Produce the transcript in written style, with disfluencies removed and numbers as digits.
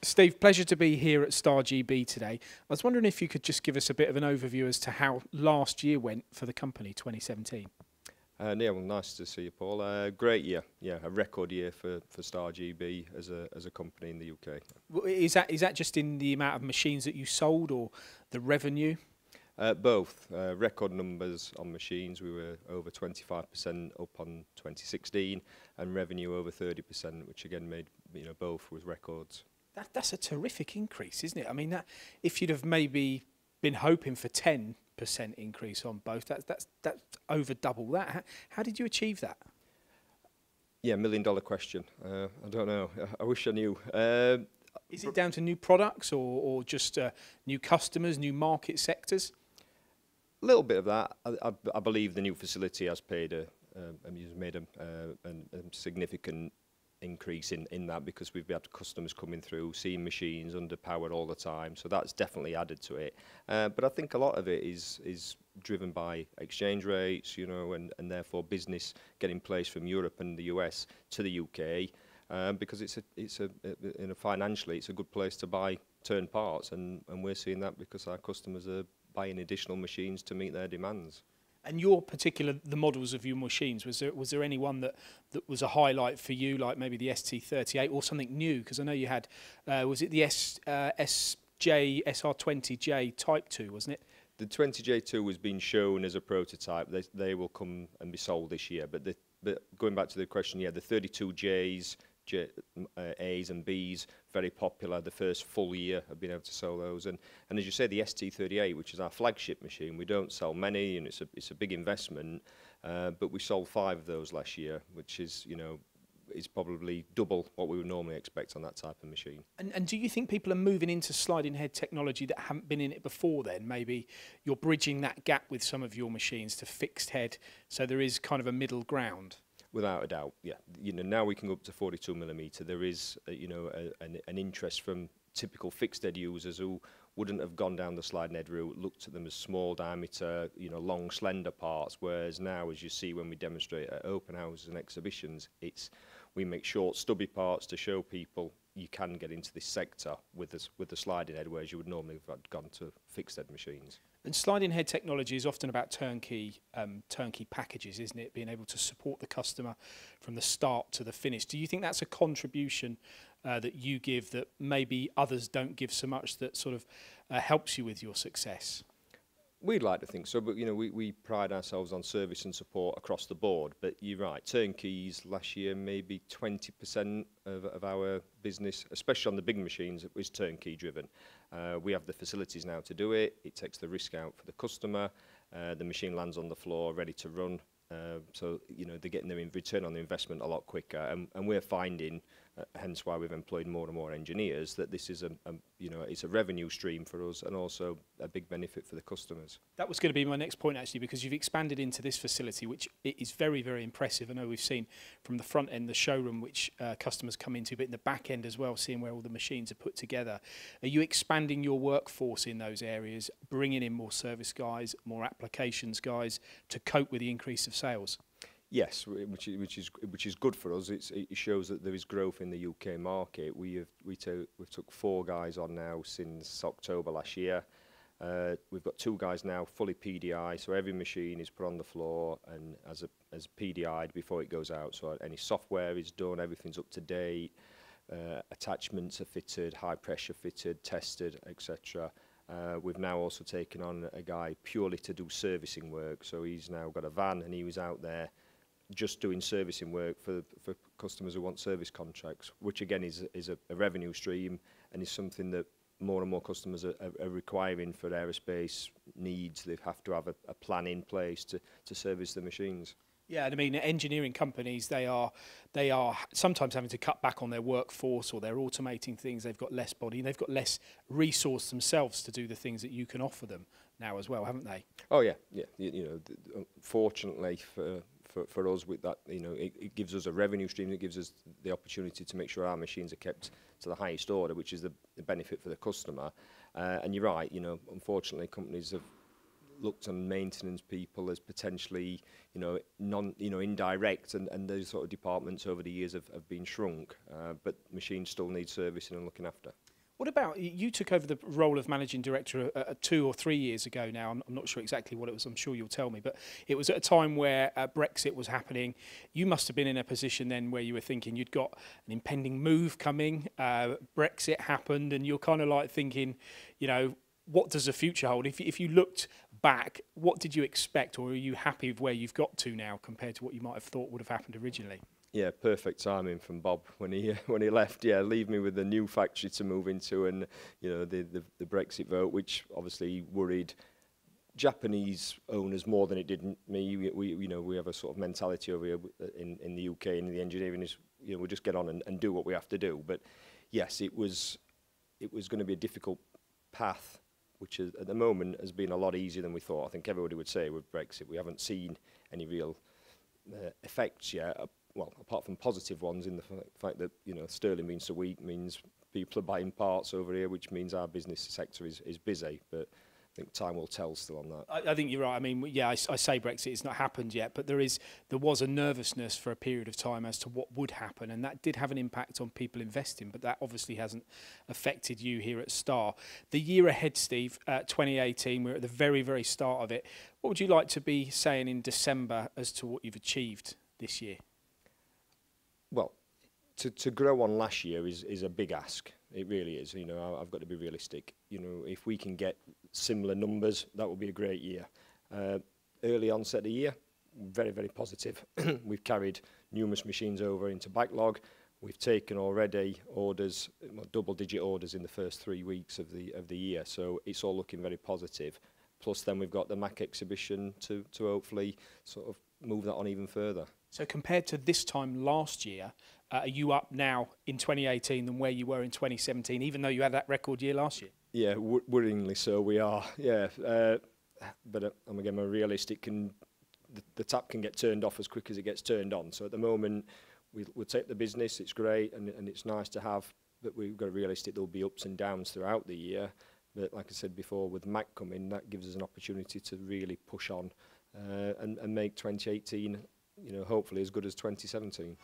Steve, pleasure to be here at Star GB today. I was wondering if you could just give us a bit of an overview as to how last year went for the company, 2017. Yeah, well, nice to see you, Paul. Great year, yeah, a record year for Star GB as a company in the UK. Is that just in the amount of machines that you sold or the revenue? Both record numbers on machines. We were over 25% up on 2016, and revenue over 30%, which again made both with records. That's a terrific increase, isn't it? I mean, if you'd have maybe been hoping for 10% increase on both, that's over double that. How did you achieve that? Yeah, $1 million question. I don't know. I wish I knew. Is it down to new products or just new customers, new market sectors? A little bit of that. I believe the new facility has made a significant increase in that, because we've had customers coming through, seeing machines under power all the time. So that's definitely added to it. But I think a lot of it is driven by exchange rates, and therefore business getting placed from Europe and the US to the UK. Because financially it's a good place to buy turn parts, and we're seeing that because our customers are buying additional machines to meet their demands. And the models of your machines, was there any one that was a highlight for you, like maybe the ST38 or something new? Because I know you had, was it the SR20J Type 2, wasn't it? The 20J2 was being shown as a prototype. They will come and be sold this year. But going back to the question, yeah, the 32Js, A's and B's, very popular. The first full year of being able to sell those, and as you say, the ST38, which is our flagship machine, we don't sell many, and it's a big investment, but we sold 5 of those last year, which is is probably double what we would normally expect on that type of machine. And do you think people are moving into sliding head technology that haven't been in it before then? Maybe you're bridging that gap with some of your machines to fixed head, so there is kind of a middle ground? Without a doubt, yeah. Now we can go up to 42mm. There is, an interest from typical fixed head users who wouldn't have gone down the sliding head route, looked at them as small diameter, long, slender parts. Whereas now, as you see when we demonstrate at open houses and exhibitions, we make short, stubby parts to show people you can get into this sector with the sliding head, whereas you would normally have gone to fixed head machines. And sliding head technology is often about turnkey packages, isn't it? Being able to support the customer from the start to the finish. Do you think that's a contribution that you give that maybe others don't give so much, that sort of helps you with your success? We'd like to think so, but we pride ourselves on service and support across the board. But you're right, turnkeys last year, maybe 20% of our business, especially on the big machines, is turnkey driven. We have the facilities now to do it. It takes the risk out for the customer. The machine lands on the floor ready to run. So they're getting their return on the investment a lot quicker, and we're finding, hence why we've employed more and more engineers, that this is it's a revenue stream for us and also a big benefit for the customers. That was going to be my next point, actually, because you've expanded into this facility, which is very, very impressive. I know we've seen from the front end the showroom, which customers come into, but in the back end as well, seeing where all the machines are put together. Are you expanding your workforce in those areas, bringing in more service guys, more applications guys to cope with the increase of sales? Yes, which is good for us. It shows that there is growth in the UK market. We've took 4 guys on now since October last year. We've got 2 guys now fully PDI, so every machine is put on the floor and as PDI'd before it goes out. So any software is done, everything's up to date, attachments are fitted, high pressure fitted, tested, etc. We've now also taken on a guy purely to do servicing work. So he's now got a van, and he was out there just doing servicing work for customers who want service contracts, which again is a revenue stream, and is something that more and more customers are requiring for aerospace needs. They have to have a plan in place to service the machines. Yeah, and I mean, engineering companies, they are sometimes having to cut back on their workforce, or they're automating things. They've got less body, and they've got less resource themselves to do the things that you can offer them now as well, haven't they? Oh yeah, yeah. Fortunately for us with that, it gives us a revenue stream. It gives us the opportunity to make sure our machines are kept to the highest order, which is the benefit for the customer. And you're right, unfortunately, companies have looked on maintenance people as potentially, indirect, and those sort of departments over the years have been shrunk. But machines still need servicing and looking after. What about, you took over the role of managing director 2 or 3 years ago now. I'm not sure exactly what it was. I'm sure you'll tell me. But it was at a time where Brexit was happening. You must have been in a position then where you were thinking you'd got an impending move coming. Brexit happened, and you're kind of like thinking, you know, what does the future hold? If you looked back, what did you expect, or are you happy with where you've got to now compared to what you might have thought would have happened originally? Yeah, perfect timing from Bob when he left. Yeah, leave me with a new factory to move into, and you know the Brexit vote, which obviously worried Japanese owners more than it did me. We you know, we have a sort of mentality over here in the UK, and the engineering is, you know, we'll just get on and do what we have to do. But yes, it was going to be a difficult path, which is, at the moment has been a lot easier than we thought. I think everybody would say with Brexit, we haven't seen any real effects yet. Well, apart from positive ones, in the fact that, you know, sterling being so weak means people are buying parts over here, which means our business sector is busy. But I think time will tell still on that. I think you're right. I mean, yeah, I say Brexit, it's not happened yet, but there was a nervousness for a period of time as to what would happen, and that did have an impact on people investing, but that obviously hasn't affected you here at Star. The year ahead, Steve, 2018, we're at the very, very start of it. What would you like to be saying in December as to what you've achieved this year? Well, to grow on last year is a big ask. It really is. You know, I've got to be realistic. You know, if we can get similar numbers, that will be a great year. Early onset of the year, very, very positive. We've carried numerous machines over into backlog. We've taken already orders, double-digit orders in the first 3 weeks of the year. So it's all looking very positive. Plus, then we've got the MAC exhibition to hopefully sort of move that on even further. So compared to this time last year, are you up now in 2018 than where you were in 2017, even though you had that record year last year? Yeah, worryingly so we are. Yeah, but I'm again realistic. The tap can get turned off as quick as it gets turned on. So at the moment, we'll take the business. It's great and it's nice to have. But we've got to be realistic. There'll be ups and downs throughout the year. But like I said before, with Mac coming, that gives us an opportunity to really push on and make 2018, you know, hopefully as good as 2017.